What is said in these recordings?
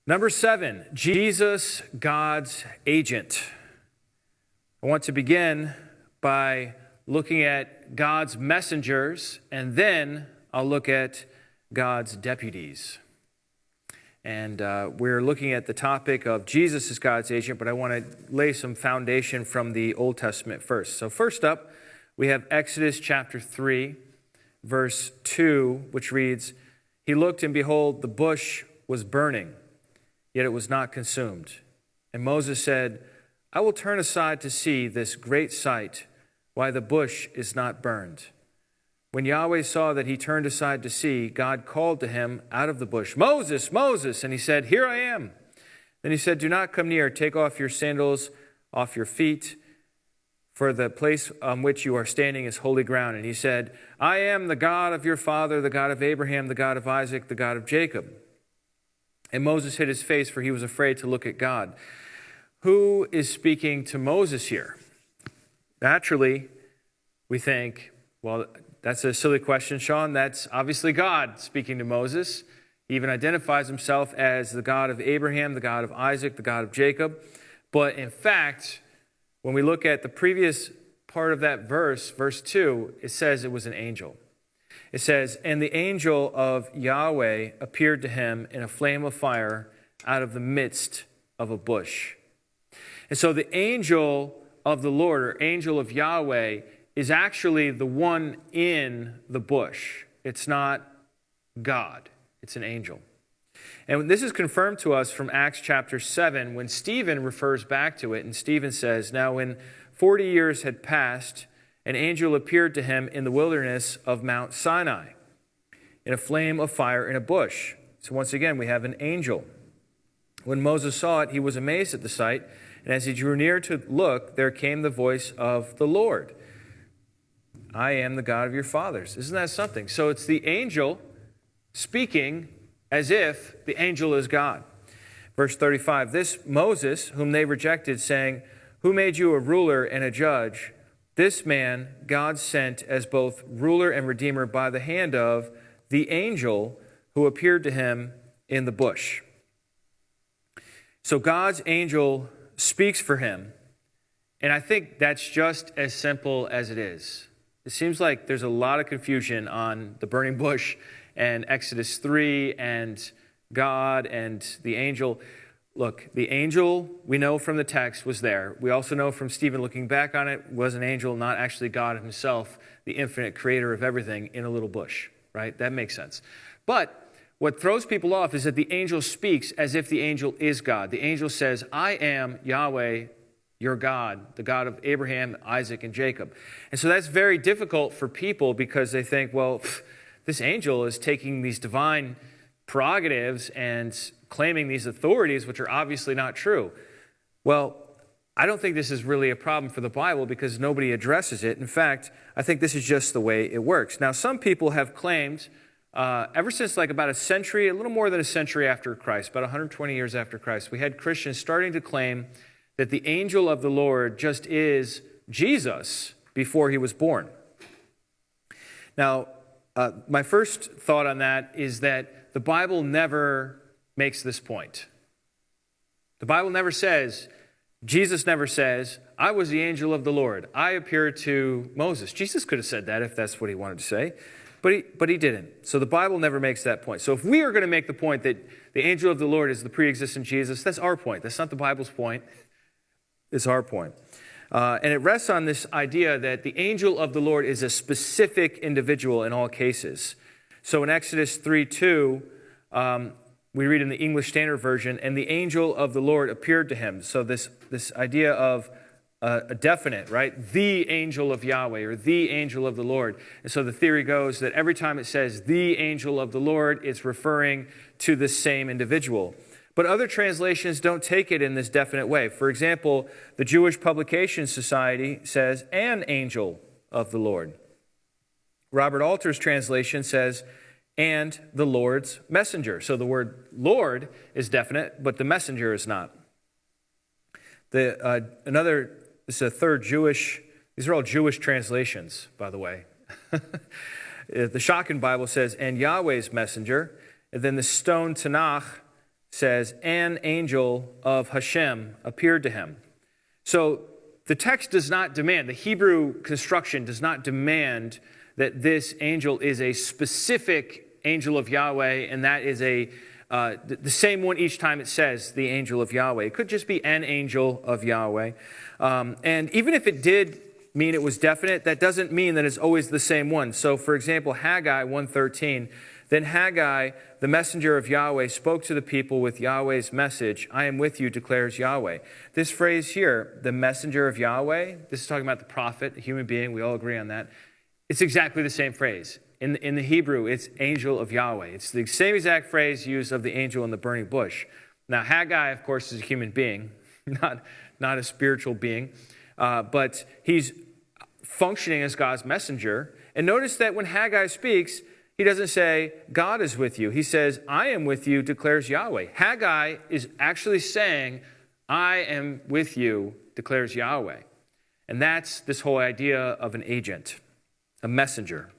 Number 7, Jesus, God's agent. I want to begin by looking at God's messengers, and then I'll look at God's deputies. And we're looking at the topic of Jesus as God's agent, but I want to lay some foundation from the Old Testament first. So first up, we have Exodus chapter 3, verse 2, which reads, "He looked, and behold, the bush was burning, yet it was not consumed. And Moses said, I will turn aside to see this great sight, why the bush is not burned. When Yahweh saw that he turned aside to see, God called to him out of the bush, Moses, Moses! And he said, Here I am. Then he said, Do not come near. Take off your sandals off your feet, for the place on which you are standing is holy ground. And he said, I am the God of your father, the God of Abraham, the God of Isaac, the God of Jacob. And Moses hid his face, for he was afraid to look at God." Who is speaking to Moses here? Naturally, we think, well, that's a silly question, Sean. That's obviously God speaking to Moses. He even identifies himself as the God of Abraham, the God of Isaac, the God of Jacob. But in fact, when we look at the previous part of that verse, verse 2, it says it was an angel. It says, "And the angel of Yahweh appeared to him in a flame of fire out of the midst of a bush." And so the angel of the Lord, or angel of Yahweh, is actually the one in the bush. It's not God. It's an angel. And this is confirmed to us from Acts chapter 7 when Stephen refers back to it. And Stephen says, "Now when 40 years had passed, an angel appeared to him in the wilderness of Mount Sinai, in a flame of fire in a bush." So once again, we have an angel. When Moses saw it, he was amazed at the sight. And as he drew near to look, there came the voice of the Lord. "I am the God of your fathers." Isn't that something? So it's the angel speaking as if the angel is God. Verse 35, "This Moses, whom they rejected, saying, Who made you a ruler and a judge? This man God sent as both ruler and redeemer by the hand of the angel who appeared to him in the bush." So God's angel speaks for him. And I think that's just as simple as it is. It seems like there's a lot of confusion on the burning bush and Exodus 3 and God and the angel. Look, the angel, we know from the text, was there. We also know from Stephen looking back on it, was an angel, not actually God himself, the infinite creator of everything, in a little bush, right? That makes sense. But what throws people off is that the angel speaks as if the angel is God. The angel says, "I am Yahweh, your God, the God of Abraham, Isaac, and Jacob." And so that's very difficult for people because they think, well, this angel is taking these divine prerogatives and claiming these authorities, which are obviously not true. Well, I don't think this is really a problem for the Bible because nobody addresses it. In fact, I think this is just the way it works. Now, some people have claimed, ever since like about a century, a little more than a century after Christ, about 120 years after Christ, we had Christians starting to claim that the angel of the Lord just is Jesus before he was born. Now, my first thought on that is that the Bible never makes this point. The Bible never says, Jesus never says, "I was the angel of the Lord. I appeared to Moses." Jesus could have said that if that's what he wanted to say, but he didn't. So the Bible never makes that point. So if we are going to make the point that the angel of the Lord is the pre-existent Jesus, that's our point. That's not the Bible's point. It's our point. And it rests on this idea that the angel of the Lord is a specific individual in all cases. So in Exodus 3:2, we read in the English Standard Version, "And the angel of the Lord appeared to him." So this idea of a definite, right? The angel of Yahweh, or the angel of the Lord. And so the theory goes that every time it says the angel of the Lord, it's referring to the same individual. But other translations don't take it in this definite way. For example, the Jewish Publication Society says, "an angel of the Lord." Robert Alter's translation says, "and the Lord's messenger." So the word Lord is definite, but the messenger is not. This is a third Jewish, these are all Jewish translations, by the way. The Shotgun Bible says, "and Yahweh's messenger." And then the Stone Tanakh says, an angel of Hashem appeared to him. So the text does not demand, the Hebrew construction does not demand that this angel is a specific angel of Yahweh, and that is the same one each time it says the angel of Yahweh. It could just be an angel of Yahweh. And even if it did mean it was definite, that doesn't mean that it's always the same one. So, for example, Haggai 1:13, then Haggai, the messenger of Yahweh, spoke to the people with Yahweh's message, I am with you, declares Yahweh. This phrase here, the messenger of Yahweh, this is talking about the prophet, a human being, we all agree on that. It's exactly the same phrase. In the Hebrew, it's angel of Yahweh. It's the same exact phrase used of the angel in the burning bush. Now, Haggai, of course, is a human being, not a spiritual being, but he's functioning as God's messenger. And notice that when Haggai speaks, he doesn't say, God is with you. He says, I am with you, declares Yahweh. Haggai is actually saying, I am with you, declares Yahweh. And that's this whole idea of an agent, a messenger.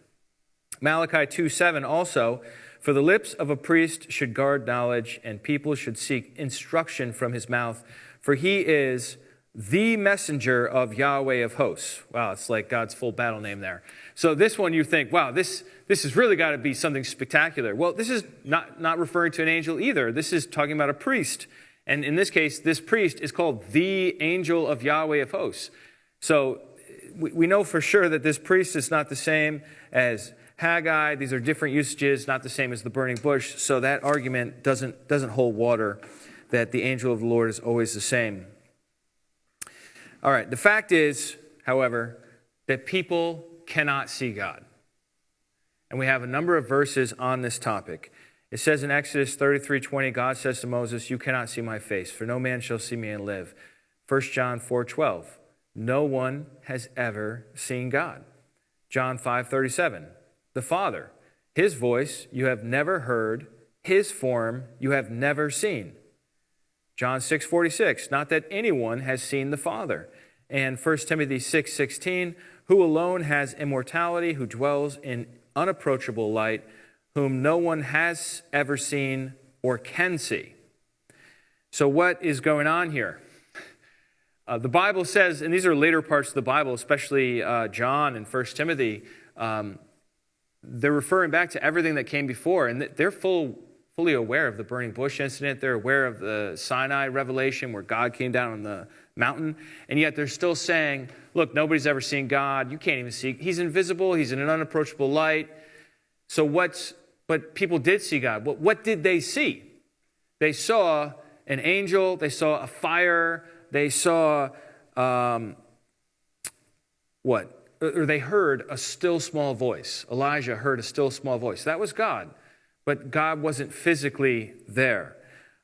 Malachi 2:7 also, for the lips of a priest should guard knowledge, and people should seek instruction from his mouth, for he is the messenger of Yahweh of hosts. Wow, it's like God's full battle name there. So this one you think, wow, this has really got to be something spectacular. Well, this is not referring to an angel either. This is talking about a priest. And in this case, this priest is called the angel of Yahweh of hosts. So we know for sure that this priest is not the same as Haggai. These are different usages, not the same as the burning bush. So that argument doesn't hold water, that the angel of the Lord is always the same. All right, the fact is, however, that people cannot see God. And we have a number of verses on this topic. It says in Exodus 33:20, God says to Moses, you cannot see my face, for no man shall see me and live. 1 John 4:12, no one has ever seen God. John 5:37, the Father, his voice you have never heard, his form you have never seen. John 6:46, not that anyone has seen the Father. And 1 Timothy 6:16, who alone has immortality, who dwells in unapproachable light, whom no one has ever seen or can see. So what is going on here? The Bible says, and these are later parts of the Bible, especially John and 1 Timothy, they're referring back to everything that came before, and they're fully aware of the burning bush incident. They're aware of the Sinai revelation where God came down on the mountain, and yet they're still saying, look, nobody's ever seen God. You can't even see. He's invisible. He's in an unapproachable light. So but people did see God. What did they see? They saw an angel. They saw a fire. They saw, or they heard a still small voice. Elijah heard a still small voice. That was God. But God wasn't physically there.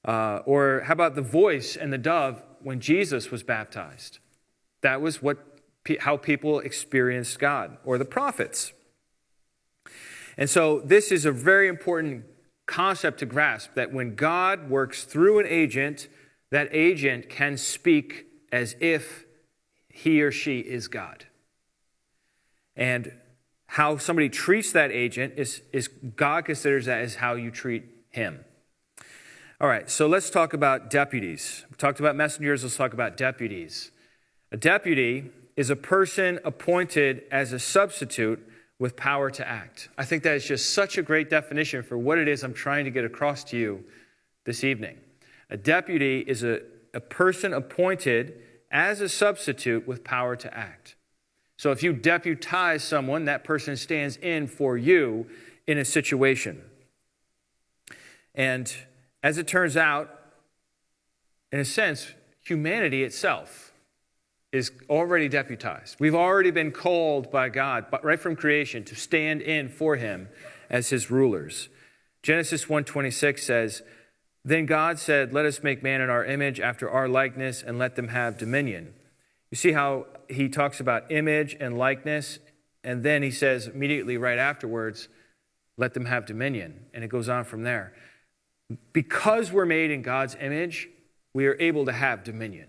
Or how about the voice and the dove when Jesus was baptized? That was how people experienced God, or the prophets. And so this is a very important concept to grasp, that when God works through an agent, that agent can speak as if he or she is God. And how somebody treats that agent is God considers that as how you treat him. All right, so let's talk about deputies. We talked about messengers, let's talk about deputies. A deputy is a person appointed as a substitute with power to act. I think that is just such a great definition for what it is I'm trying to get across to you this evening. A deputy is a person appointed as a substitute with power to act. So if you deputize someone, that person stands in for you in a situation. And as it turns out, in a sense, humanity itself is already deputized. We've already been called by God, right from creation, to stand in for him as his rulers. Genesis 1:26 says, then God said, let us make man in our image after our likeness and let them have dominion. You see how he talks about image and likeness, and then he says immediately right afterwards, let them have dominion. And it goes on from there. Because we're made in God's image, we are able to have dominion.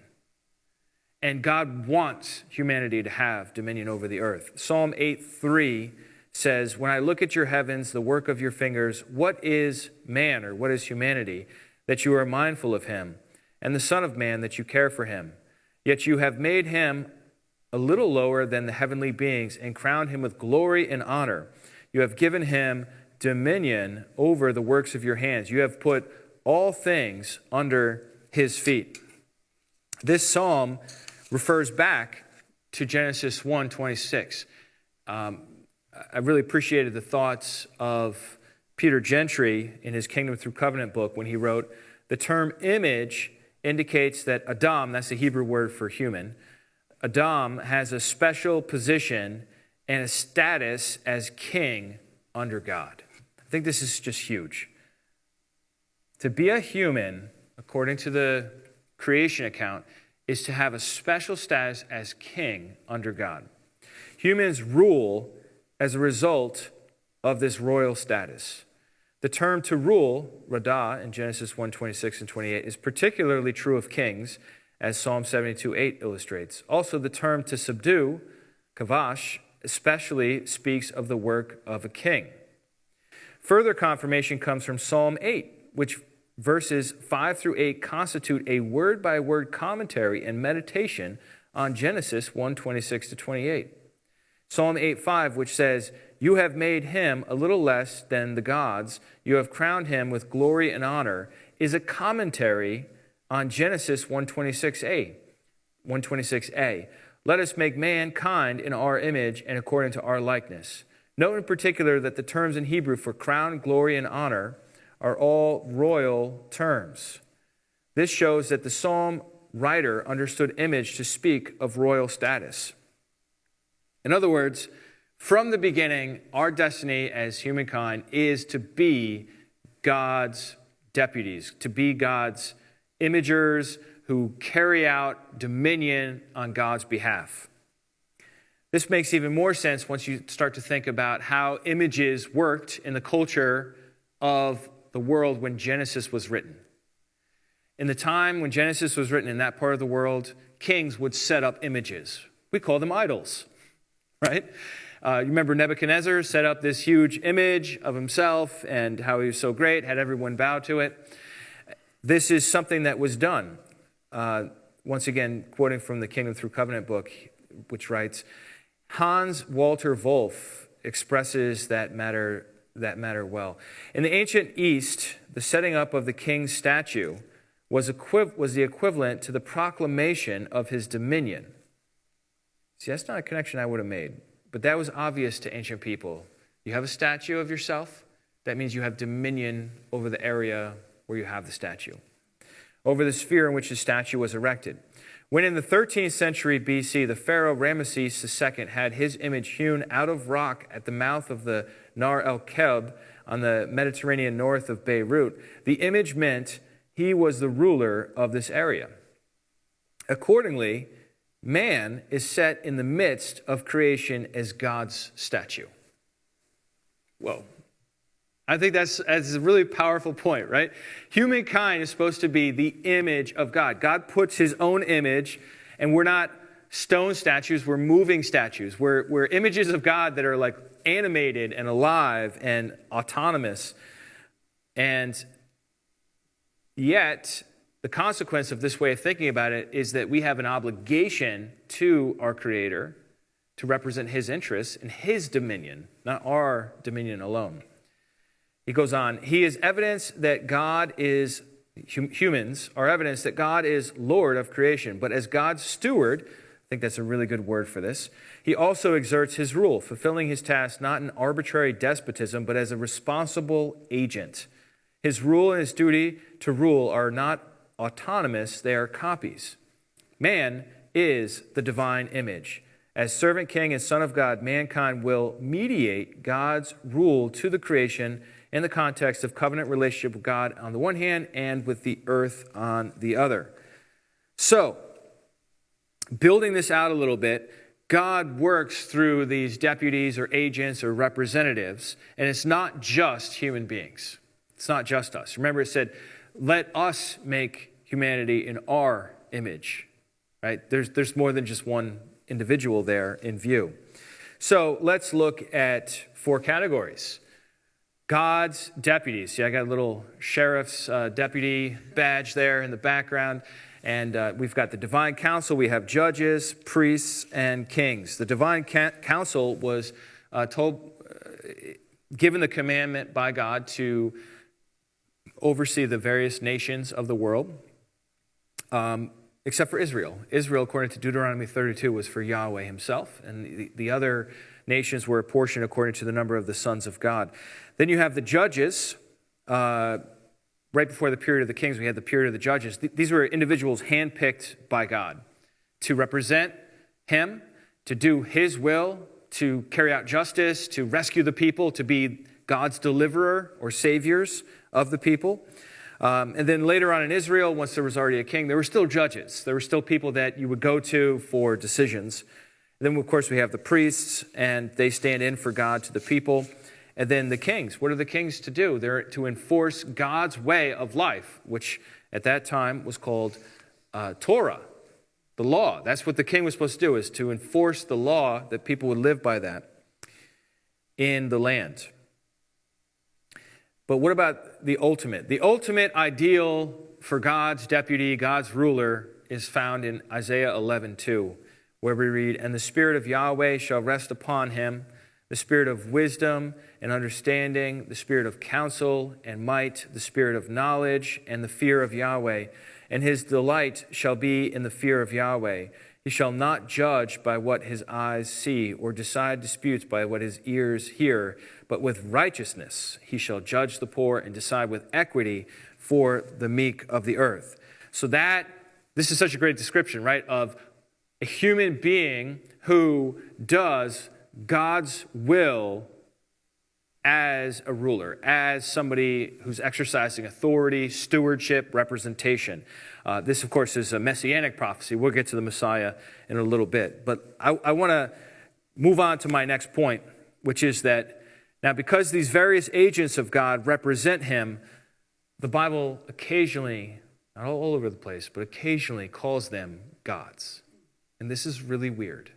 And God wants humanity to have dominion over the earth. Psalm 8:3 says, when I look at your heavens, the work of your fingers, what is man, or what is humanity, that you are mindful of him, and the Son of Man, that you care for him. Yet you have made him a little lower than the heavenly beings and crowned him with glory and honor. You have given him dominion over the works of your hands. You have put all things under his feet. This psalm refers back to Genesis 1:26. I really appreciated the thoughts of Peter Gentry in his Kingdom Through Covenant book when he wrote, the term image indicates that Adam, that's the Hebrew word for human, Adam has a special position and a status as king under God. I think this is just huge. To be a human, according to the creation account, is to have a special status as king under God. Humans rule as a result of this royal status. The term to rule, radah, in Genesis 1:26 and 28, is particularly true of kings, as Psalm 72:8 illustrates. Also, the term to subdue, kavash, especially speaks of the work of a king. Further confirmation comes from Psalm 8, which verses 5 through 8 constitute a word-by-word commentary and meditation on Genesis 1:26 to 28. Psalm 8:5, which says, you have made him a little less than the gods, you have crowned him with glory and honor, is a commentary on Genesis 1:26a. Let us make mankind in our image and according to our likeness. Note in particular that the terms in Hebrew for crown, glory, and honor are all royal terms. This shows that the psalm writer understood image to speak of royal status. In other words, from the beginning, our destiny as humankind is to be God's deputies, to be God's imagers who carry out dominion on God's behalf. This makes even more sense once you start to think about how images worked in the culture of the world when Genesis was written. In the time when Genesis was written in that part of the world, kings would set up images. We call them idols, right? You remember Nebuchadnezzar set up this huge image of himself and how he was so great, had everyone bow to it. This is something that was done. Once again, quoting from the Kingdom Through Covenant book, which writes, Hans Walter Wolff expresses that matter well. In the ancient East, the setting up of the king's statue was the equivalent to the proclamation of his dominion. See, that's not a connection I would have made, but that was obvious to ancient people. You have a statue of yourself, that means you have dominion over the area where you have the statue, over the sphere in which the statue was erected. When in the 13th century BC, the pharaoh Ramesses II had his image hewn out of rock at the mouth of the Nahr el-Kelb on the Mediterranean north of Beirut, the image meant he was the ruler of this area. Accordingly, man is set in the midst of creation as God's statue. Whoa. I think that's a really powerful point, right? Humankind is supposed to be the image of God. God puts his own image, and we're not stone statues, we're moving statues. We're images of God that are like animated and alive and autonomous. And yet, the consequence of this way of thinking about it is that we have an obligation to our Creator to represent his interests and his dominion, not our dominion alone. He goes on, he is evidence that God is, humans are evidence that God is Lord of creation, but as God's steward, I think that's a really good word for this, he also exerts his rule, fulfilling his task not in arbitrary despotism, but as a responsible agent. His rule and his duty to rule are not autonomous, they are copies. Man is the divine image. As servant king and son of God, mankind will mediate God's rule to the creation in the context of covenant relationship with God on the one hand and with the earth on the other. So, building this out a little bit, God works through these deputies or agents or representatives, and it's not just human beings. It's not just us. Remember it said, let us make humanity in our image, right? There's more than just one individual there in view. So let's look at 4 categories. God's deputies. See, I got a little sheriff's deputy badge there in the background. And we've got the divine council. We have judges, priests, and kings. The divine council was given the commandment by God to oversee the various nations of the world, except for Israel. Israel, according to Deuteronomy 32, was for Yahweh himself, and the other nations were apportioned according to the number of the sons of God. Then you have the judges. Right before the period of the kings, we had the period of the judges. These were individuals handpicked by God to represent him, to do his will, to carry out justice, to rescue the people, to be God's deliverer or saviors of the people. And then later on in Israel, once there was already a king, there were still judges. There were still people that you would go to for decisions. And then, of course, we have the priests, and they stand in for God to the people. And then the kings. What are the kings to do? They're to enforce God's way of life, which at that time was called Torah, the law. That's what the king was supposed to do, is to enforce the law, that people would live by that in the land. But what about the ultimate? The ultimate ideal for God's deputy, God's ruler, is found in Isaiah 11:2, where we read, "And the Spirit of Yahweh shall rest upon him, the spirit of wisdom and understanding, the spirit of counsel and might, the spirit of knowledge and the fear of Yahweh. And his delight shall be in the fear of Yahweh. He shall not judge by what his eyes see, or decide disputes by what his ears hear, but with righteousness he shall judge the poor and decide with equity for the meek of the earth." So this is such a great description, right, of a human being who does God's will as a ruler, as somebody who's exercising authority, stewardship, representation. This, of course, is a messianic prophecy. We'll get to the Messiah in a little bit. But I want to move on to my next point, which is that now because these various agents of God represent him, the Bible occasionally, not all over the place, but occasionally calls them gods. And this is really weird.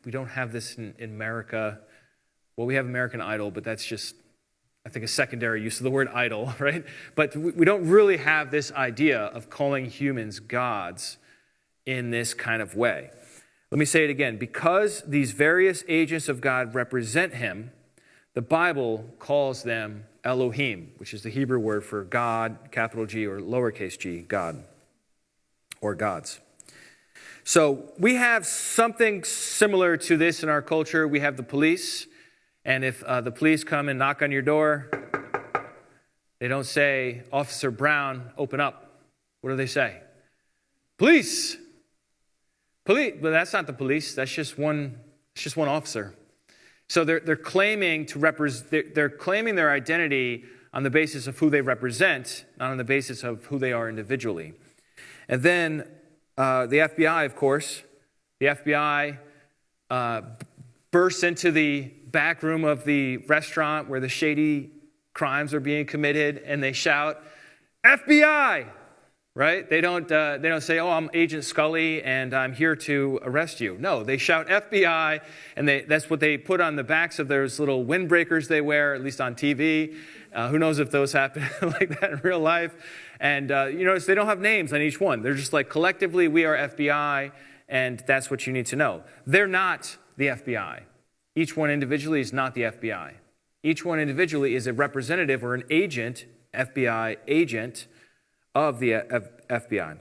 We don't have this in America. Well, we have American Idol, but that's just, I think, a secondary use of the word idol, right? But we don't really have this idea of calling humans gods in this kind of way. Let me say it again. Because these various agents of God represent him, the Bible calls them Elohim, which is the Hebrew word for God, capital G or lowercase g, God, or gods. So we have something similar to this in our culture. We have the police, and if the police come and knock on your door, they don't say, "Officer Brown, open up." What do they say? "Police! Police!" But that's not the police. That's just one officer. So they're claiming to represent. They're claiming their identity on the basis of who they represent, not on the basis of who they are individually. And then the FBI, of course, the FBI bursts into the back room of the restaurant where the shady crimes are being committed, and they shout, "FBI!" Right? They don't say, "Oh, I'm Agent Scully and I'm here to arrest you." No, they shout "FBI," and that's what they put on the backs of those little windbreakers they wear, at least on TV. Who knows if those happen like that in real life? And you notice they don't have names on each one. They're just like, collectively, we are FBI, and that's what you need to know. They're not the FBI. Each one individually is not the FBI. Each one individually is a representative or an agent, FBI agent, of the FBI.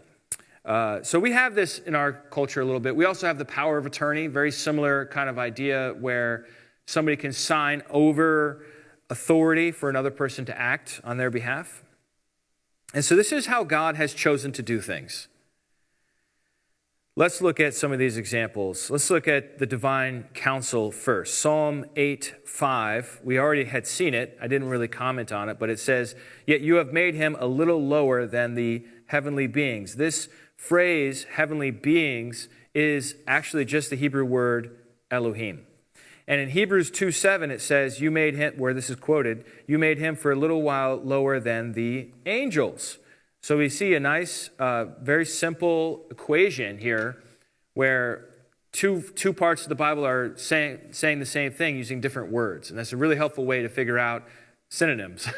So we have this in our culture a little bit. We also have the power of attorney, very similar kind of idea where somebody can sign over authority for another person to act on their behalf. And so this is how God has chosen to do things. Let's look at some of these examples. Let's look at the divine counsel first. Psalm 8:5. We already had seen it. I didn't really comment on it, but it says, "Yet you have made him a little lower than the heavenly beings." This phrase, heavenly beings, is actually just the Hebrew word Elohim. And in Hebrews 2:7, it says, "You made him," where this is quoted, "you made him for a little while lower than the angels." So we see a nice, very simple equation here where two parts of the Bible are saying the same thing using different words. And that's a really helpful way to figure out synonyms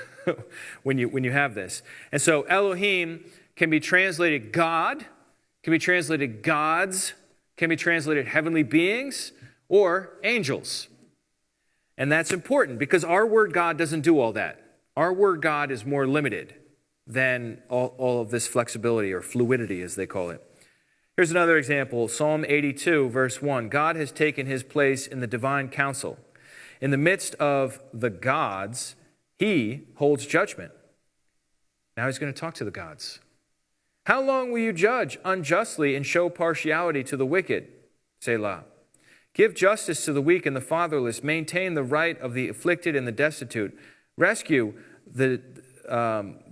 when you have this. And so Elohim can be translated God, can be translated gods, can be translated heavenly beings, or angels. And that's important because our word God doesn't do all that. Our word God is more limited than all of this flexibility or fluidity, as they call it. Here's another example, Psalm 82, verse 1. God has taken his place in the divine council. In the midst of the gods, he holds judgment. Now he's going to talk to the gods. How long will you judge unjustly and show partiality to the wicked? Selah. Give justice to the weak and the fatherless. Maintain the right of the afflicted and the destitute. Rescue the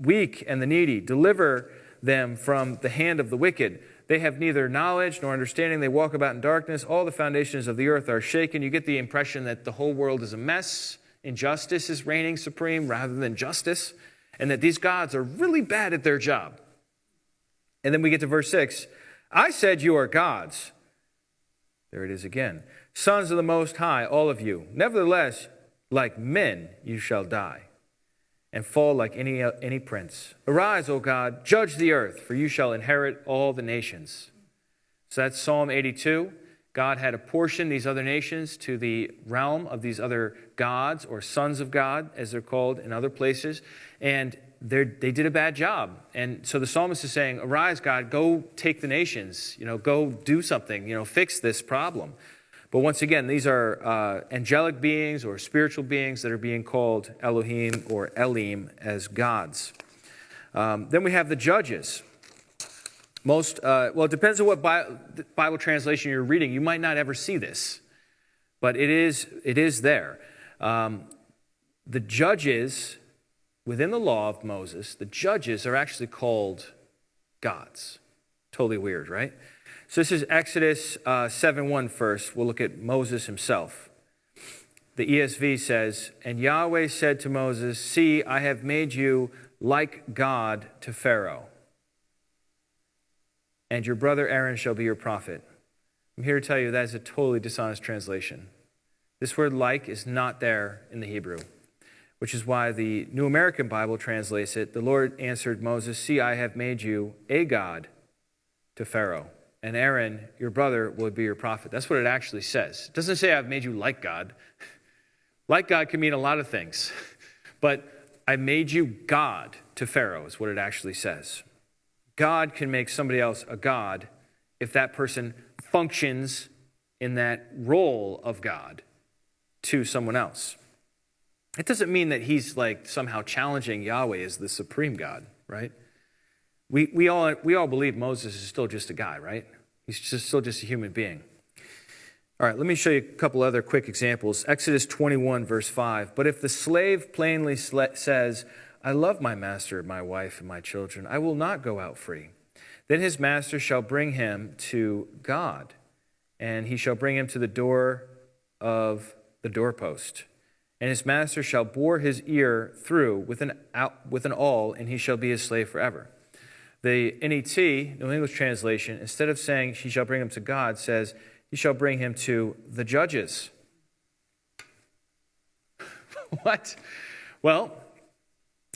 weak and the needy. Deliver them from the hand of the wicked. They have neither knowledge nor understanding. They walk about in darkness. All the foundations of the earth are shaken. You get the impression that the whole world is a mess. Injustice is reigning supreme rather than justice. And that these gods are really bad at their job. And then we get to verse 6. I said you are gods. There it is again. Sons of the Most High, all of you. Nevertheless, like men you shall die, and fall like any prince. Arise, O God, judge the earth, for you shall inherit all the nations. So that's Psalm 82. God had apportioned these other nations to the realm of these other gods, or sons of God, as they're called in other places, and they did a bad job. And so the psalmist is saying, arise, God, go take the nations, go do something, fix this problem. But once again, these are angelic beings or spiritual beings that are being called Elohim or Elim as gods. Then we have the judges. It depends on what Bible translation you're reading. You might not ever see this, but it is there. The judges, within the law of Moses, the judges are actually called gods. Totally weird, right? So this is Exodus 7:1 first. We'll look at Moses himself. The ESV says, and Yahweh said to Moses, see, I have made you like God to Pharaoh, and your brother Aaron shall be your prophet. I'm here to tell you that is a totally dishonest translation. This word like is not there in the Hebrew, which is why the New American Bible translates it, the Lord answered Moses, see, I have made you a God to Pharaoh, and Aaron, your brother, will be your prophet. That's what it actually says. It doesn't say I've made you like God. Like God can mean a lot of things, but I made you God to Pharaoh is what it actually says. God can make somebody else a God if that person functions in that role of God to someone else. It doesn't mean that he's like somehow challenging Yahweh as the supreme God, right? We all believe Moses is still just a guy, right? He's still just a human being. All right, let me show you a couple other quick examples. Exodus 21, verse 5. But if the slave plainly says, I love my master, my wife, and my children, I will not go out free. Then his master shall bring him to God, and he shall bring him to the door of the doorpost. And his master shall bore his ear through with an awl, and he shall be his slave forever. The NET, New English translation, instead of saying he shall bring him to God, says he shall bring him to the judges. What? Well,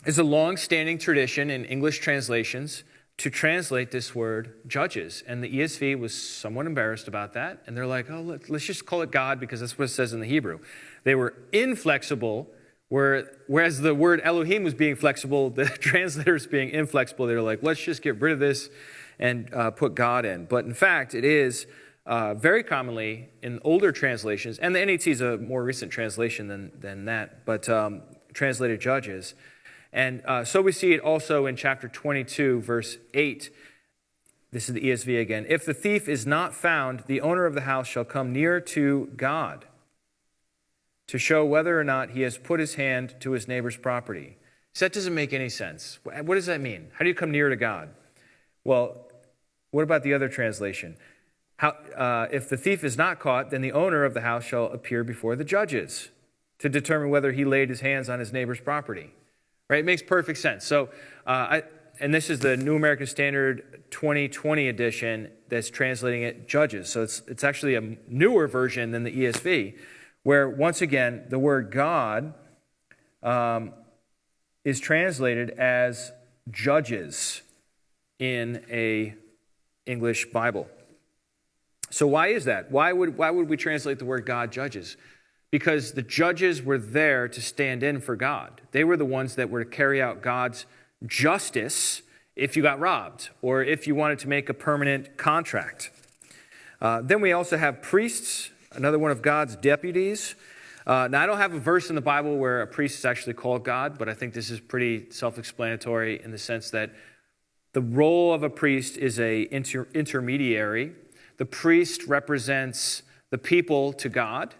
there's a long-standing tradition in English translations to translate this word judges. And the ESV was somewhat embarrassed about that. And they're like, oh, let's just call it God because that's what it says in the Hebrew. They were inflexible, whereas the word Elohim was being flexible, the translators being inflexible. They were like, let's just get rid of this and put God in. But in fact, it is very commonly in older translations, and the NET is a more recent translation than that, but translated judges. And so we see it also in chapter 22, verse 8. This is the ESV again. If the thief is not found, the owner of the house shall come near to God to show whether or not he has put his hand to his neighbor's property. So that doesn't make any sense. What does that mean? How do you come near to God? Well, what about the other translation? If the thief is not caught, then the owner of the house shall appear before the judges to determine whether he laid his hands on his neighbor's property. Right? It makes perfect sense. So, and this is the New American Standard 2020 edition that's translating it judges. So it's actually a newer version than the ESV, where once again the word God is translated as judges in a English Bible. So why is that? Why would we translate the word God judges? Because the judges were there to stand in for God. They were the ones that were to carry out God's justice if you got robbed or if you wanted to make a permanent contract. Then we also have priests, another one of God's deputies. Now, I don't have a verse in the Bible where a priest is actually called God, but I think this is pretty self-explanatory in the sense that the role of a priest is an intermediary. The priest represents the people to God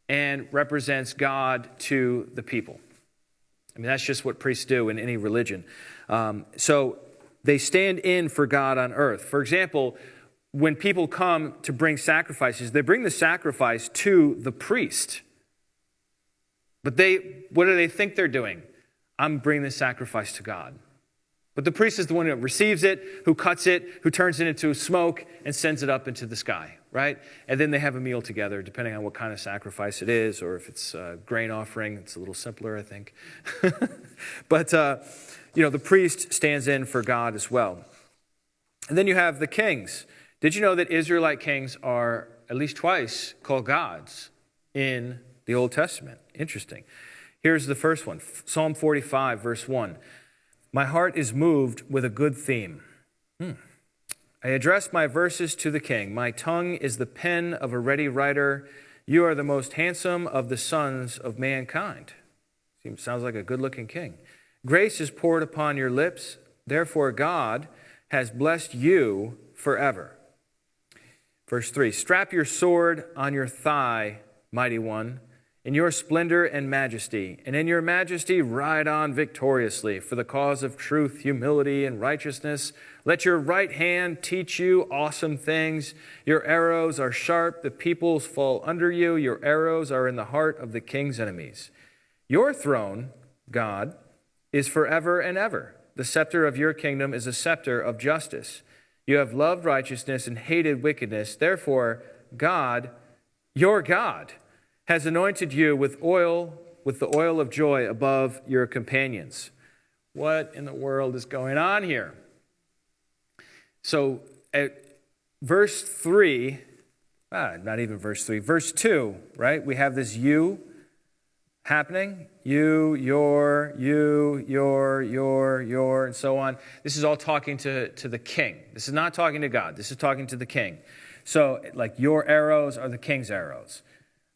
and represents God to the people. I mean, that's just what priests do in any religion. So they stand in for God on earth. For example, when people come to bring sacrifices, they bring the sacrifice to the priest. But what do they think they're doing? I'm bringing this sacrifice to God. But the priest is the one who receives it, who cuts it, who turns it into smoke and sends it up into the sky, right? And then they have a meal together, depending on what kind of sacrifice it is, or if it's a grain offering. It's a little simpler, I think. But, the priest stands in for God as well. And then you have the kings. Did you know that Israelite kings are at least twice called gods in the Old Testament? Interesting. Here's the first one, Psalm 45, verse 1. My heart is moved with a good theme. I address my verses to the king. My tongue is the pen of a ready writer. You are the most handsome of the sons of mankind. Sounds like a good-looking king. Grace is poured upon your lips. Therefore, God has blessed you forever. Verse 3, strap your sword on your thigh, mighty one, in your splendor and majesty, and in your majesty ride on victoriously for the cause of truth, humility, and righteousness. Let your right hand teach you awesome things. Your arrows are sharp, the peoples fall under you. Your arrows are in the heart of the king's enemies. Your throne, God, is forever and ever. The scepter of your kingdom is a scepter of justice. You have loved righteousness and hated wickedness. Therefore, God, your God, has anointed you with the oil of joy above your companions. What in the world is going on here? So at verse 3, not even verse 3, verse 2, right? We have this you happening. You, your, and so on. This is all talking to the king. This is not talking to God. This is talking to the king. So like your arrows are the king's arrows.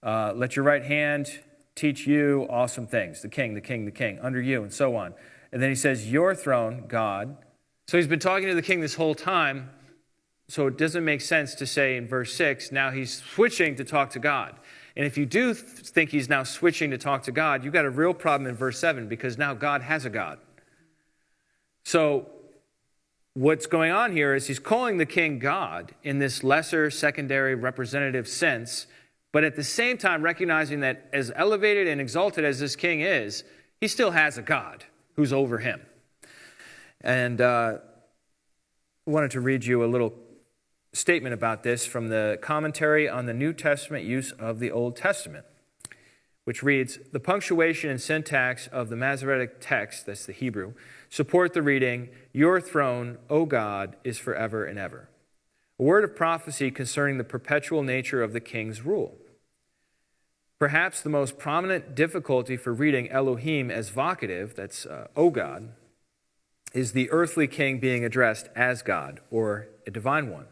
Let your right hand teach you awesome things. The king, under you, and so on. And then he says, your throne, God. So he's been talking to the king this whole time. So it doesn't make sense to say in verse 6, now he's switching to talk to God. And if you do think he's now switching to talk to God, you've got a real problem in verse 7, because now God has a God. So what's going on here is he's calling the king God in this lesser, secondary, representative sense, but at the same time recognizing that as elevated and exalted as this king is, he still has a God who's over him. And I wanted to read you a little statement about this from the commentary on the New Testament use of the Old Testament, which reads, the punctuation and syntax of the Masoretic text, that's the Hebrew, support the reading, your throne, O God, is forever and ever. A word of prophecy concerning the perpetual nature of the king's rule. Perhaps the most prominent difficulty for reading Elohim as vocative, that's O God, is the earthly king being addressed as God, or a divine one.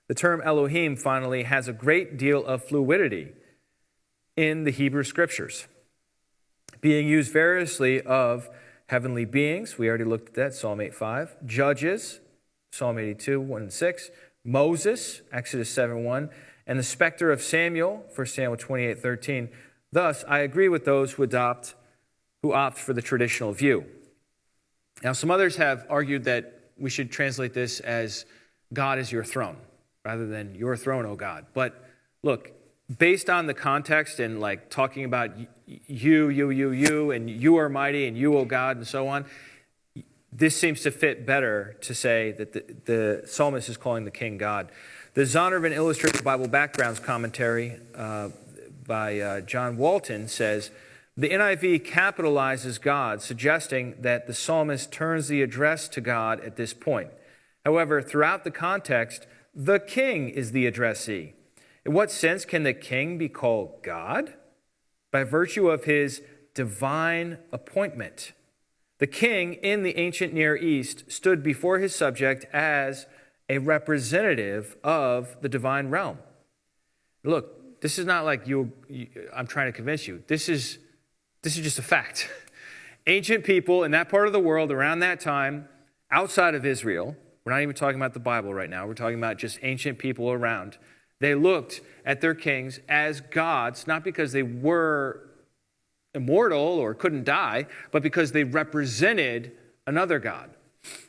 The term Elohim, finally, has a great deal of fluidity in the Hebrew Scriptures, being used variously of heavenly beings, we already looked at that, Psalm 8:5, judges, Psalm 82, 1 and 6, Moses, Exodus 7:1, and the specter of Samuel, 1 Samuel 28:13. Thus, I agree with those who opt for the traditional view. Now, some others have argued that we should translate this as God is your throne, rather than your throne, O God. But look, based on the context and like talking about you, and you are mighty, and you, O God, and so on, this seems to fit better to say that the psalmist is calling the king God. The Zondervan Illustrated Bible Backgrounds commentary by John Walton says, The NIV capitalizes God, suggesting that the psalmist turns the address to God at this point. However, throughout the context, the king is the addressee. In what sense can the king be called God? By virtue of his divine appointment. The king in the ancient Near East stood before his subject as a representative of the divine realm. Look, this is not like I'm trying to convince you. This is just a fact. Ancient people in that part of the world around that time, outside of Israel, we're not even talking about the Bible right now, we're talking about just ancient people around. They looked at their kings as gods, not because they were immortal or couldn't die, but because they represented another god,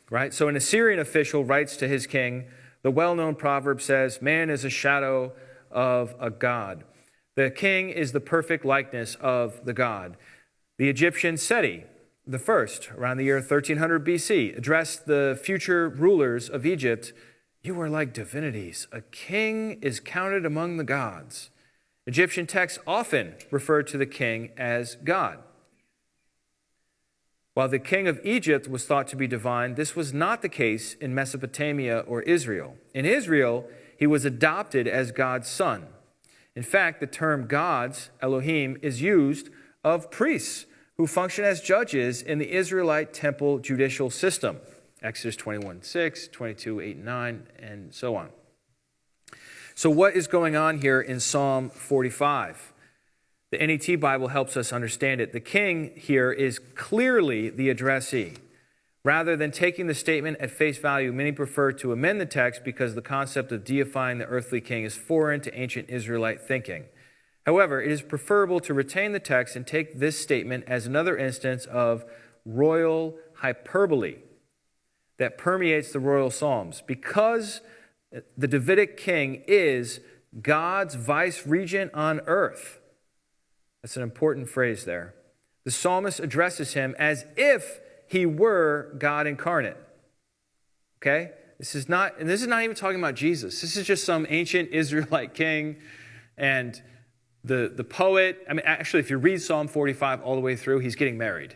right? So an Assyrian official writes to his king, the well-known proverb says, man is a shadow of a god. The king is the perfect likeness of the god. The Egyptian Seti the first, around the year 1300 BC, addressed the future rulers of Egypt, you are like divinities. A king is counted among the gods. Egyptian texts often referred to the king as God. While the king of Egypt was thought to be divine, this was not the case in Mesopotamia or Israel. In Israel, he was adopted as God's son. In fact, the term gods, Elohim, is used of priests who function as judges in the Israelite temple judicial system. Exodus 21:6, 22:8 and 9, and so on. So what is going on here in Psalm 45? The NET Bible helps us understand it. The king here is clearly the addressee. Rather than taking the statement at face value, many prefer to amend the text because the concept of deifying the earthly king is foreign to ancient Israelite thinking. However, it is preferable to retain the text and take this statement as another instance of royal hyperbole that permeates the royal psalms. Because the Davidic king is God's vice-regent on earth. That's an important phrase there. The psalmist addresses him as if he were God incarnate. Okay? This is not even talking about Jesus. This is just some ancient Israelite king. And the poet, I mean, actually, if you read Psalm 45 all the way through, he's getting married.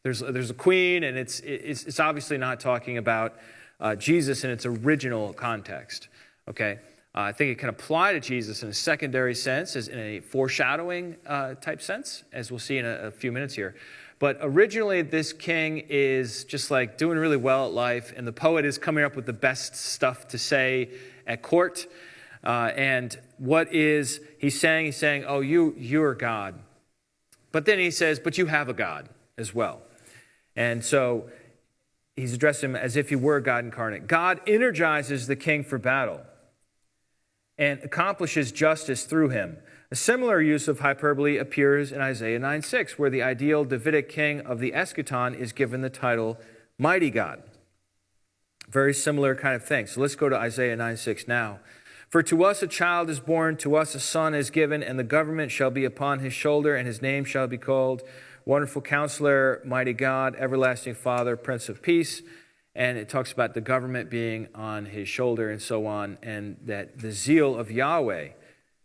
There's a queen, and it's obviously not talking about Jesus in its original context. Okay? I think it can apply to Jesus in a secondary sense, as in a foreshadowing type sense, as we'll see in a few minutes here. But originally, this king is just like doing really well at life, and the poet is coming up with the best stuff to say at court. And what is he saying? He's saying, oh, you're God. But then he says, but you have a God as well. And so he's addressed him as if he were God incarnate. God energizes the king for battle and accomplishes justice through him. A similar use of hyperbole appears in Isaiah 9:6, where the ideal Davidic king of the eschaton is given the title Mighty God. Very similar kind of thing. So let's go to Isaiah 9:6 now. For to us a child is born, to us a son is given, and the government shall be upon his shoulder, and his name shall be called Wonderful Counselor, Mighty God, Everlasting Father, Prince of Peace. And it talks about the government being on his shoulder and so on, and that the zeal of Yahweh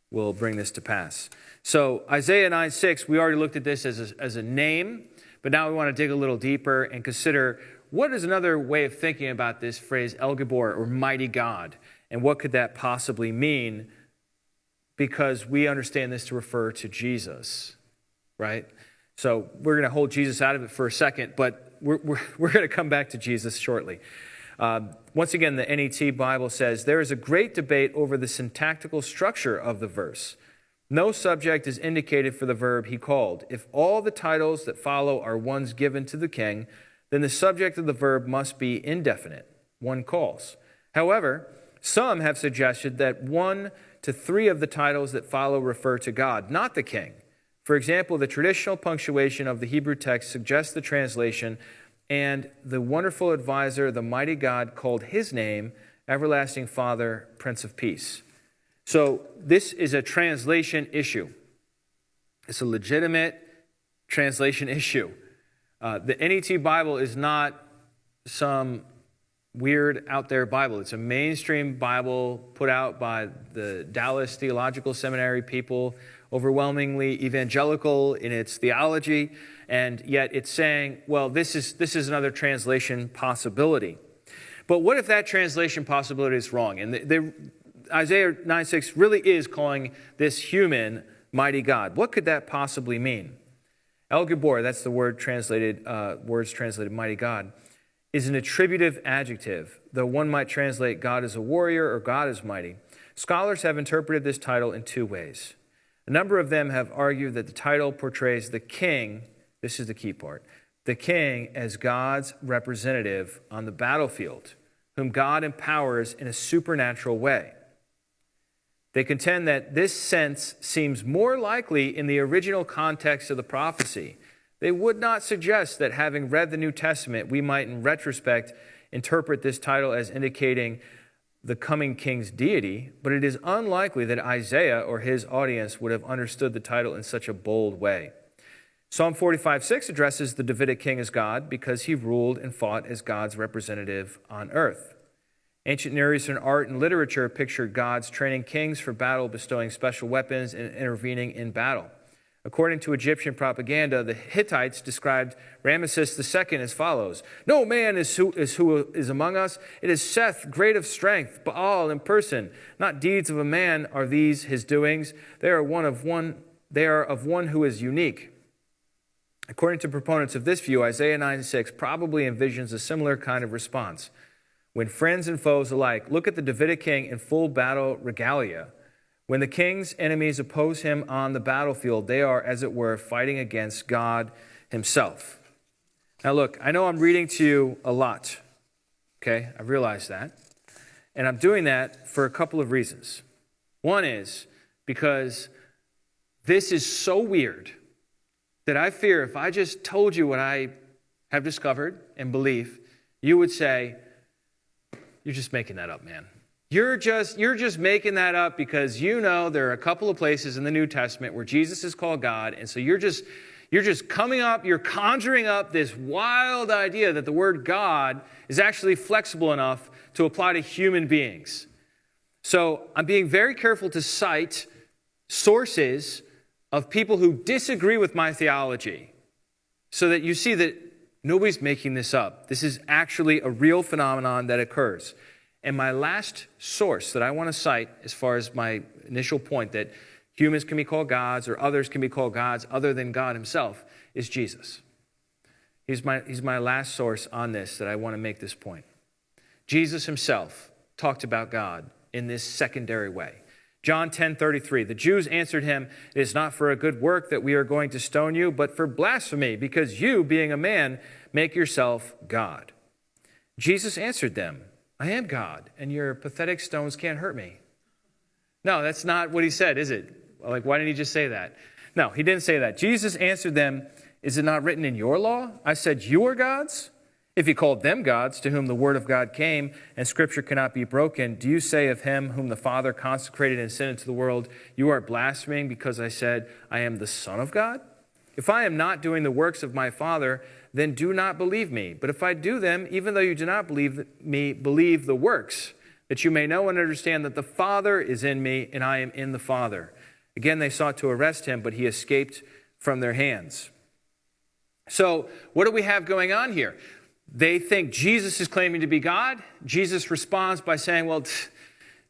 will bring this to pass. So Isaiah 9:6, we already looked at this as a name, but now we want to dig a little deeper and consider what is another way of thinking about this phrase, El Gibor, or Mighty God, and what could that possibly mean? Because we understand this to refer to Jesus, right? So we're going to hold Jesus out of it for a second, but we're going to come back to Jesus shortly. Once again, the NET Bible says, there is a great debate over the syntactical structure of the verse. No subject is indicated for the verb he called. If all the titles that follow are ones given to the king, then the subject of the verb must be indefinite, one calls. However, some have suggested that 1 to 3 of the titles that follow refer to God, not the king. For example, the traditional punctuation of the Hebrew text suggests the translation, and the wonderful advisor, the mighty God, called his name, Everlasting Father, Prince of Peace. So this is a translation issue. It's a legitimate translation issue. The NET Bible is not some weird out there Bible. It's a mainstream Bible put out by the Dallas Theological Seminary people overwhelmingly evangelical in its theology, and yet it's saying, well, this is another translation possibility. But what if that translation possibility is wrong? And Isaiah 9:6 really is calling this human mighty God. What could that possibly mean? El Gibor, that's the words translated mighty God, is an attributive adjective, though one might translate God as a warrior or God as mighty. Scholars have interpreted this title in two ways. A number of them have argued that the title portrays the king, this is the key part, the king as God's representative on the battlefield, whom God empowers in a supernatural way. They contend that this sense seems more likely in the original context of the prophecy. They would not suggest that having read the New Testament, we might in retrospect interpret this title as indicating the coming king's deity, but it is unlikely that Isaiah or his audience would have understood the title in such a bold way. Psalm 45:6 addresses the Davidic king as God because he ruled and fought as God's representative on earth. Ancient Near Eastern art and literature pictured gods training kings for battle, bestowing special weapons, and intervening in battle. According to Egyptian propaganda, the Hittites described Ramesses II as follows: "No man is who is among us. It is Seth, great of strength, Baal in person. Not deeds of a man are these his doings. They are of one who is unique." According to proponents of this view, Isaiah 9:6 probably envisions a similar kind of response. When friends and foes alike look at the Davidic king in full battle regalia, when the king's enemies oppose him on the battlefield, they are, as it were, fighting against God himself. Now look, I know I'm reading to you a lot, okay? I realize that. And I'm doing that for a couple of reasons. One is because this is so weird that I fear if I just told you what I have discovered and believe, you would say, "You're just making that up, man. You're just making that up because you know there are a couple of places in the New Testament where Jesus is called God, and so you're just you're conjuring up this wild idea that the word God is actually flexible enough to apply to human beings." So I'm being very careful to cite sources of people who disagree with my theology so that you see that nobody's making this up. This is actually a real phenomenon that occurs. And my last source that I want to cite as far as my initial point that humans can be called gods or others can be called gods other than God himself is Jesus. He's my last source on this that I want to make this point. Jesus himself talked about God in this secondary way. John 10:33, the Jews answered him, "It is not for a good work that we are going to stone you, but for blasphemy, because you, being a man, make yourself God." Jesus answered them, "I am God, and your pathetic stones can't hurt me." No, that's not what he said, is it? Like, why didn't he just say that? No, he didn't say that. Jesus answered them, "Is it not written in your law? I said you are gods? If he called them gods, to whom the word of God came, and scripture cannot be broken, do you say of him whom the Father consecrated and sent into the world, you are blaspheming because I said, I am the Son of God? If I am not doing the works of my Father, then do not believe me. But if I do them, even though you do not believe me, believe the works, that you may know and understand that the Father is in me, and I am in the Father." Again, they sought to arrest him, but he escaped from their hands. So, what do we have going on here? They think Jesus is claiming to be God. Jesus responds by saying, well,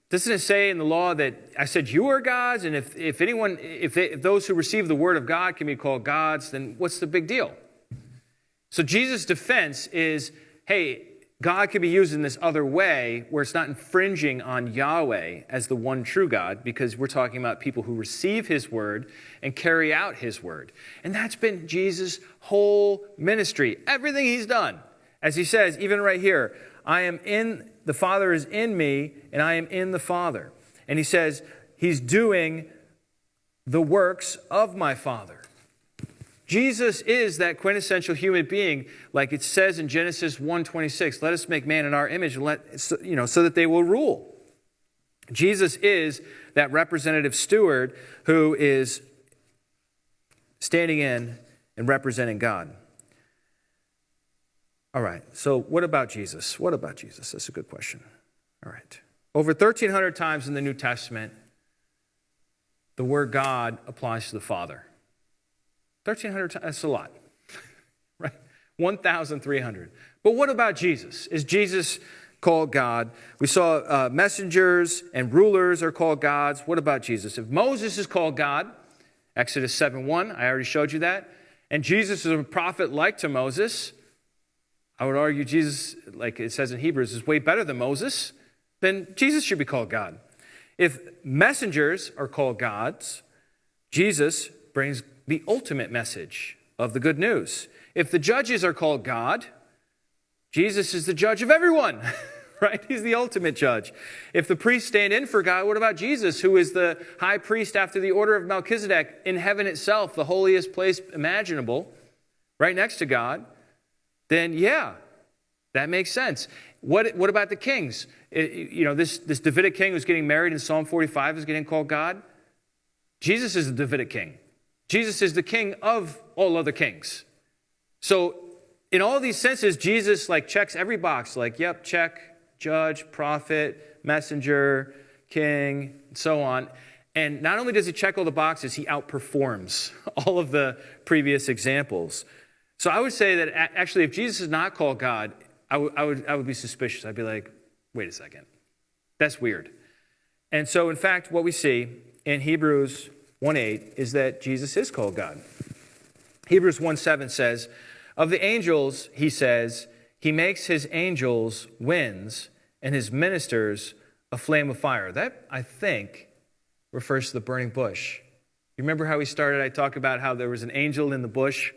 doesn't it say in the law that I said you are gods? And if those who receive the word of God can be called gods, then what's the big deal? So Jesus' defense is, hey, God can be used in this other way where it's not infringing on Yahweh as the one true God, because we're talking about people who receive his word and carry out his word. And that's been Jesus' whole ministry, everything he's done. As he says, even right here, the Father is in me, and I am in the Father. And he says, he's doing the works of my Father. Jesus is that quintessential human being, like it says in Genesis 1:26, let us make man in our image, so that they will rule. Jesus is that representative steward who is standing in and representing God. All right, so what about Jesus? What about Jesus? That's a good question. All right. Over 1,300 times in the New Testament, the word God applies to the Father. 1,300 times, that's a lot, right? 1,300. But what about Jesus? Is Jesus called God? We saw messengers and rulers are called gods. What about Jesus? If Moses is called God, Exodus 7:1, I already showed you that, and Jesus is a prophet like to Moses, I would argue Jesus, like it says in Hebrews, is way better than Moses, then Jesus should be called God. If messengers are called gods, Jesus brings the ultimate message of the good news. If the judges are called God, Jesus is the judge of everyone, right? He's the ultimate judge. If the priests stand in for God, what about Jesus, who is the high priest after the order of Melchizedek in heaven itself, the holiest place imaginable, right next to God? Then, yeah, that makes sense. What about the kings? This Davidic king who's getting married in Psalm 45 is getting called God. Jesus is the Davidic king. Jesus is the king of all other kings. So in all these senses, Jesus checks every box. Yep, check, judge, prophet, messenger, king, and so on. And not only does he check all the boxes, he outperforms all of the previous examples. So I would say that actually if Jesus is not called God, I would be suspicious. I'd be like, wait a second. That's weird. And so, in fact, what we see in Hebrews 1:8 is that Jesus is called God. Hebrews 1:7 says, of the angels, he says, he makes his angels winds and his ministers a flame of fire. That, I think, refers to the burning bush. You remember how we started? I talked about how there was an angel in the bush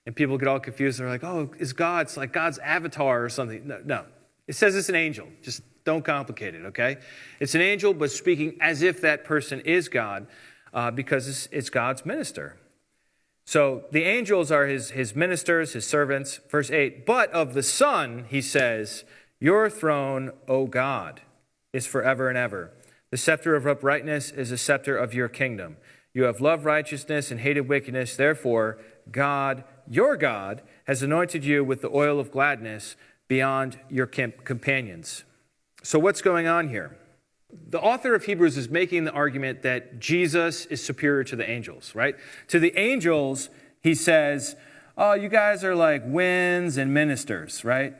and people get all confused. They're like, oh, it's God. It's like God's avatar or something. No. It says it's an angel. Just don't complicate it, okay? It's an angel, but speaking as if that person is God because it's God's minister. So the angels are his ministers, his servants. Verse 8, but of the Son, he says, your throne, O God, is forever and ever. The scepter of uprightness is the scepter of your kingdom. You have loved righteousness and hated wickedness. Therefore, God, your God, has anointed you with the oil of gladness beyond your companions. So what's going on here? The author of Hebrews is making the argument that Jesus is superior to the angels, right? To the angels, he says, oh, you guys are like winds and ministers, right?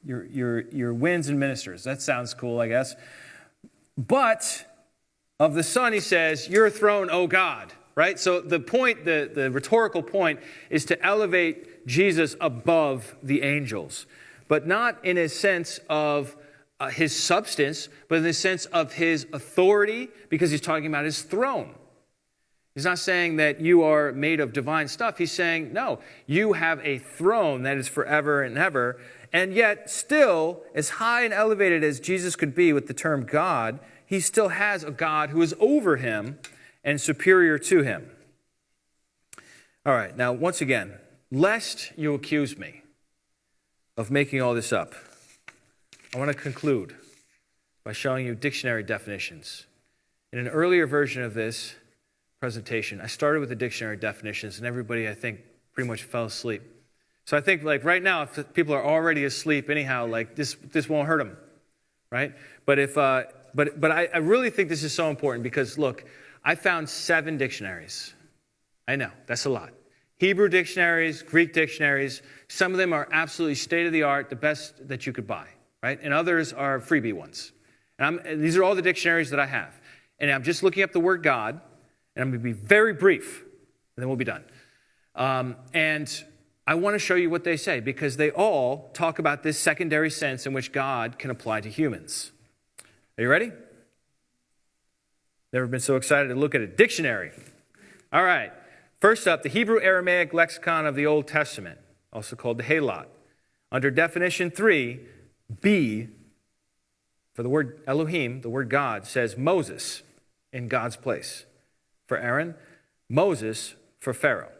You're winds and ministers. That sounds cool, I guess. But of the Son, he says, your throne, O God, right? So the point, the rhetorical point is to elevate Jesus above the angels, but not in a sense of his substance, but in the sense of his authority, because he's talking about his throne. He's not saying that you are made of divine stuff. He's saying, no, you have a throne that is forever and ever, and yet still, as high and elevated as Jesus could be with the term God, he still has a God who is over him and superior to him. All right, now, once again, lest you accuse me of making all this up, I want to conclude by showing you dictionary definitions. In an earlier version of this presentation, I started with the dictionary definitions, and everybody, I think, pretty much fell asleep. So I think, right now, if people are already asleep anyhow, this won't hurt them, right? But I really think this is so important because, look, I found 7 dictionaries. I know, that's a lot. Hebrew dictionaries, Greek dictionaries, some of them are absolutely state-of-the-art, the best that you could buy. Right? And others are freebie ones. And these are all the dictionaries that I have. And I'm just looking up the word God, and I'm going to be very brief, and then we'll be done. And I want to show you what they say, because they all talk about this secondary sense in which God can apply to humans. Are you ready? Never been so excited to look at a dictionary. All right. First up, the Hebrew Aramaic lexicon of the Old Testament, also called the Halot. Under definition 3, B, for the word Elohim, the word God, says Moses in God's place. For Aaron, Moses for Pharaoh.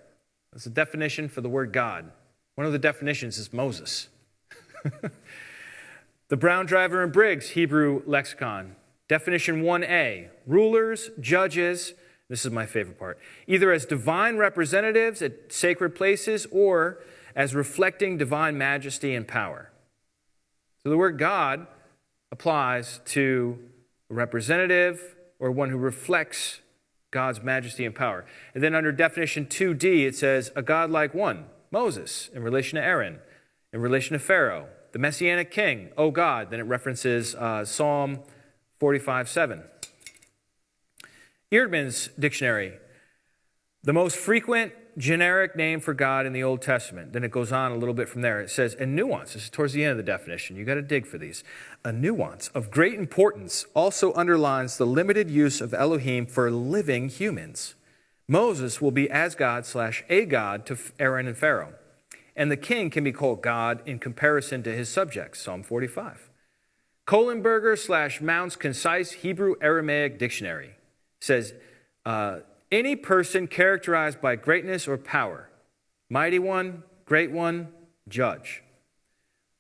That's the definition for the word God. One of the definitions is Moses. The Brown, Driver, and Briggs Hebrew lexicon. Definition 1A, rulers, judges, this is my favorite part, either as divine representatives at sacred places or as reflecting divine majesty and power. So the word God applies to a representative or one who reflects God's majesty and power. And then under definition 2D, it says, a godlike one, Moses, in relation to Aaron, in relation to Pharaoh, the Messianic king, O God. Then it references Psalm 45:7. Eerdmans Dictionary, the most frequent generic name for God in the Old Testament. Then it goes on a little bit from there. It says, a nuance, this is towards the end of the definition. You got to dig for these. A nuance of great importance also underlines the limited use of Elohim for living humans. Moses will be as God / a God to Aaron and Pharaoh. And the king can be called God in comparison to his subjects, Psalm 45. Kohlenberger / Mount's Concise Hebrew Aramaic Dictionary says, any person characterized by greatness or power, mighty one, great one, judge.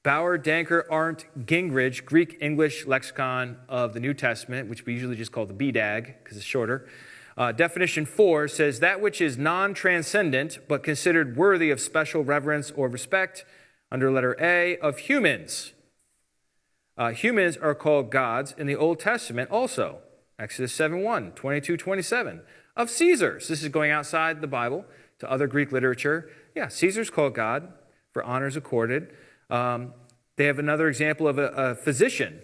Bauer, Danker, Arndt, Gingrich, Greek English Lexicon of the New Testament, which we usually just call the BDAG because it's shorter. Definition 4 says that which is non-transcendent but considered worthy of special reverence or respect, under letter A, of humans. Humans are called gods in the Old Testament also. Exodus 7:1, 22:27. Of Caesars. This is going outside the Bible to other Greek literature. Yeah, Caesar's called God for honors accorded. They have another example of a physician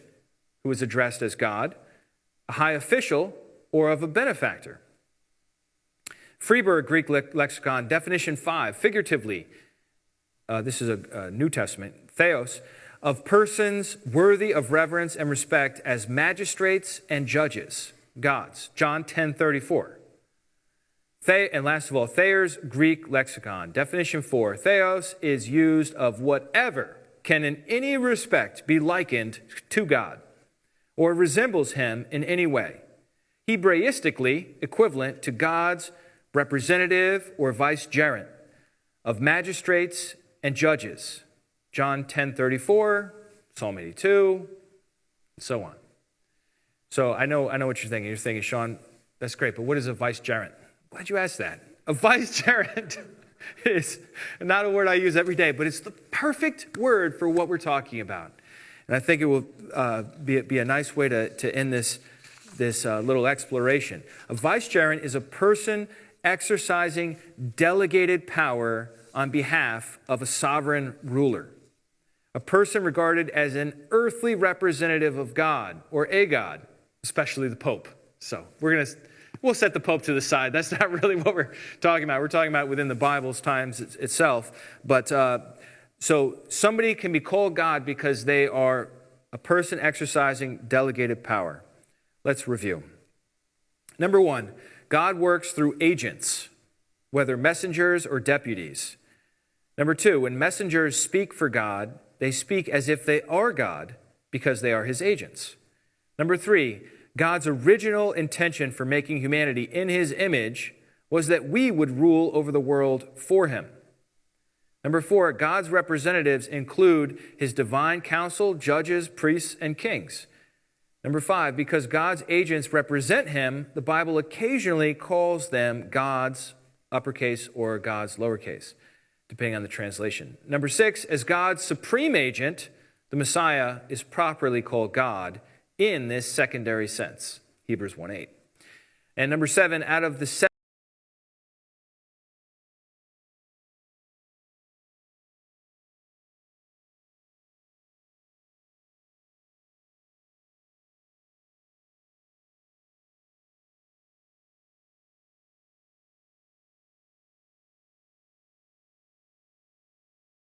who is addressed as God, a high official, or of a benefactor. Freeburg Greek Lexicon, definition 5, figuratively, this is a New Testament, theos, of persons worthy of reverence and respect as magistrates and judges, gods, John 10:34. And last of all, Thayer's Greek Lexicon, definition 4, theos is used of whatever can in any respect be likened to God or resembles him in any way. Hebraistically equivalent to God's representative or vicegerent of magistrates and judges. John 10:34, Psalm 82, and so on. So I know what you're thinking. You're thinking, Sean, that's great, but what is a vicegerent? Glad you asked that. A vicegerent is not a word I use every day, but it's the perfect word for what we're talking about. And I think it will be a nice way to end this little exploration. A vicegerent is a person exercising delegated power on behalf of a sovereign ruler. A person regarded as an earthly representative of God or a God, especially the Pope. So we'll set the Pope to the side. That's not really what we're talking about. We're talking about within the Bible's times itself. But so somebody can be called God because they are a person exercising delegated power. Let's review. Number 1, God works through agents, whether messengers or deputies. Number 2, when messengers speak for God, they speak as if they are God because they are his agents. Number 3, God's original intention for making humanity in his image was that we would rule over the world for him. Number 4, God's representatives include his divine council, judges, priests, and kings. Number 5, because God's agents represent him, the Bible occasionally calls them God's uppercase or God's lowercase, depending on the translation. Number 6, as God's supreme agent, the Messiah is properly called God in this secondary sense, Hebrews 1:8. And number 7, out of the